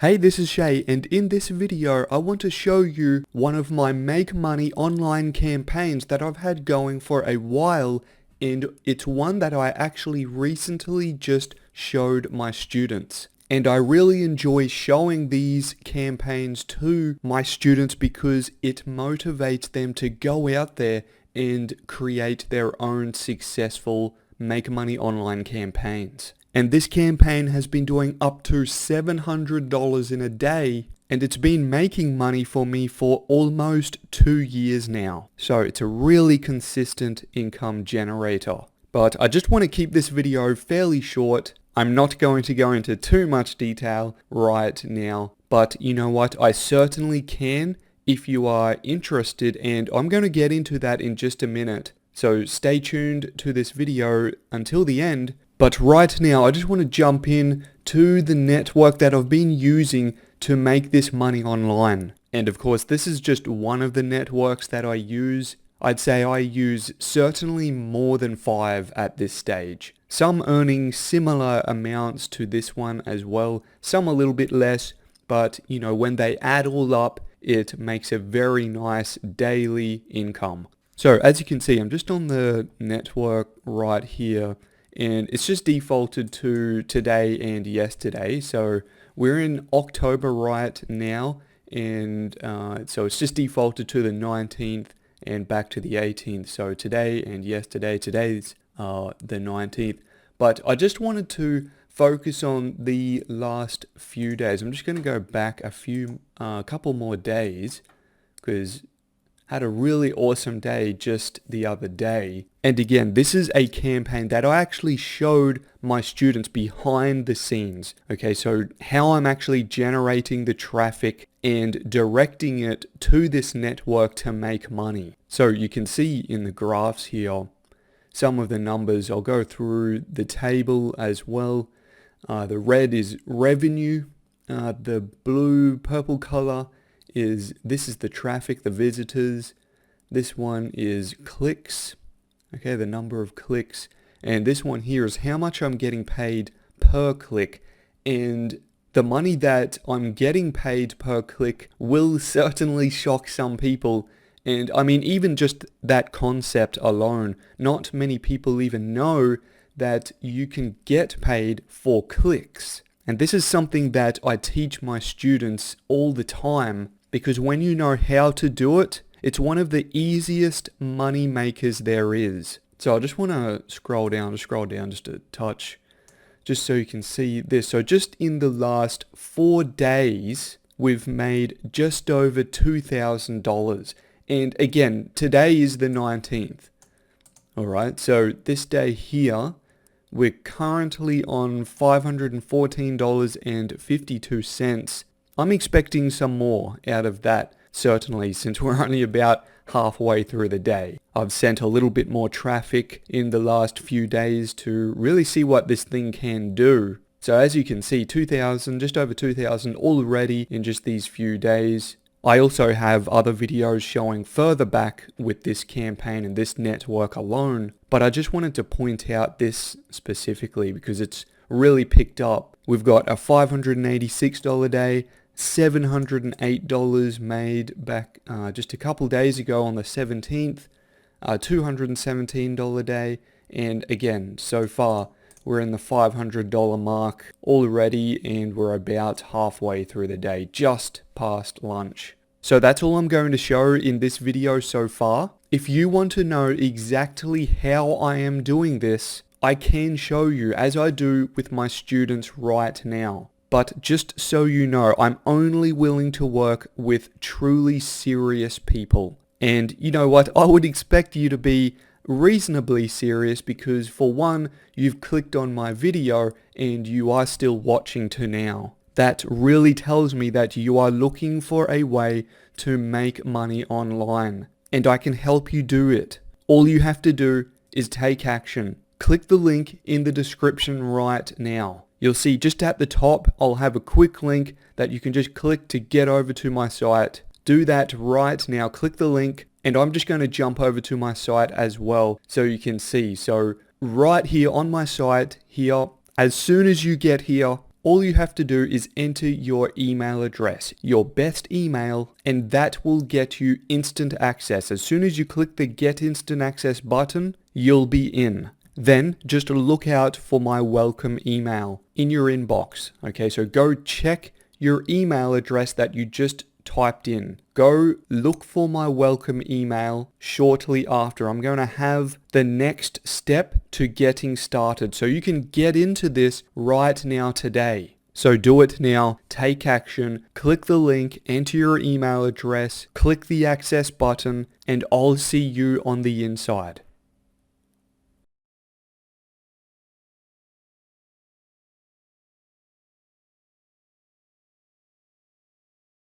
Hey, this is Shay, and in this video I want to show you one of my Make Money online campaigns that I've had going for a while, and it's one that I actually recently just showed my students. And I really enjoy showing these campaigns to my students because it motivates them to go out there and create their own successful Make Money online campaigns. And this campaign has been doing up to $700 in a day, and it's been making money for me for almost 2 years now. So it's a really consistent income generator. But I just want to keep this video fairly short. I'm not going to go into too much detail right now, but you know what? I certainly can if you are interested, and I'm going to get into that in just a minute. So stay tuned to this video until the end. But right now, I just want to jump in to the network that I've been using to make this money online. And of course, this is just one of the networks that I use. I'd say I use certainly more than 5 at this stage. Some earning similar amounts to this one as well. Some a little bit less, but you know, when they add all up, it makes a very nice daily income. So as you can see, I'm just on the network right here, and it's just defaulted to today and yesterday. So we're in October right now, and so it's just defaulted to the 19th and back to the 18th. So today and yesterday, today's the 19th. But I just wanted to focus on the last few days. I'm just going to go back a couple more days, because had a really awesome day just the other day. And again, this is a campaign that I actually showed my students behind the scenes. Okay, so how I'm actually generating the traffic and directing it to this network to make money. So you can see in the graphs here some of the numbers. I'll go through the table as well. The red is revenue. The blue, purple color is the traffic, the visitors. This one is clicks, okay, the number of clicks. And this one here is how much I'm getting paid per click. And the money that I'm getting paid per click will certainly shock some people. And I mean, even just that concept alone, not many people even know that you can get paid for clicks. And this is something that I teach my students all the time, because when you know how to do it, it's one of the easiest money makers there is. So I just want to scroll down just a touch, just so you can see this. So just in the last 4 days, we've made just over $2,000. And again, today is the 19th. All right, so this day here, we're currently on $514.52. I'm expecting some more out of that, certainly, since we're only about halfway through the day. I've sent a little bit more traffic in the last few days to really see what this thing can do. So as you can see, 2,000, just over 2,000 already in just these few days. I also have other videos showing further back with this campaign and this network alone, but I just wanted to point out this specifically because it's really picked up. We've got a $586 day, $708 made back just a couple days ago on the 17th, $217 day, and again, so far we're in the $500 mark already, and we're about halfway through the day, just past lunch. So that's all I'm going to show in this video so far. If you want to know exactly how I am doing this, I can show you, as I do with my students right now. But just so you know, I'm only willing to work with truly serious people. And you know what? I would expect you to be reasonably serious because, for one, you've clicked on my video and you are still watching to now. That really tells me that you are looking for a way to make money online. And I can help you do it. All you have to do is take action. Click the link in the description right now. You'll see just at the top, I'll have a quick link that you can just click to get over to my site. Do that right now. Click the link, and I'm just going to jump over to my site as well so you can see. So right here on my site here, as soon as you get here, all you have to do is enter your email address, your best email, and that will get you instant access. As soon as you click the Get Instant Access button, you'll be in. Then just look out for my welcome email in your inbox. Okay, so go check your email address that you just typed in. Go look for my welcome email shortly after. I'm going to have the next step to getting started. So you can get into this right now today. So do it now, take action, click the link, enter your email address, click the access button, and I'll see you on the inside.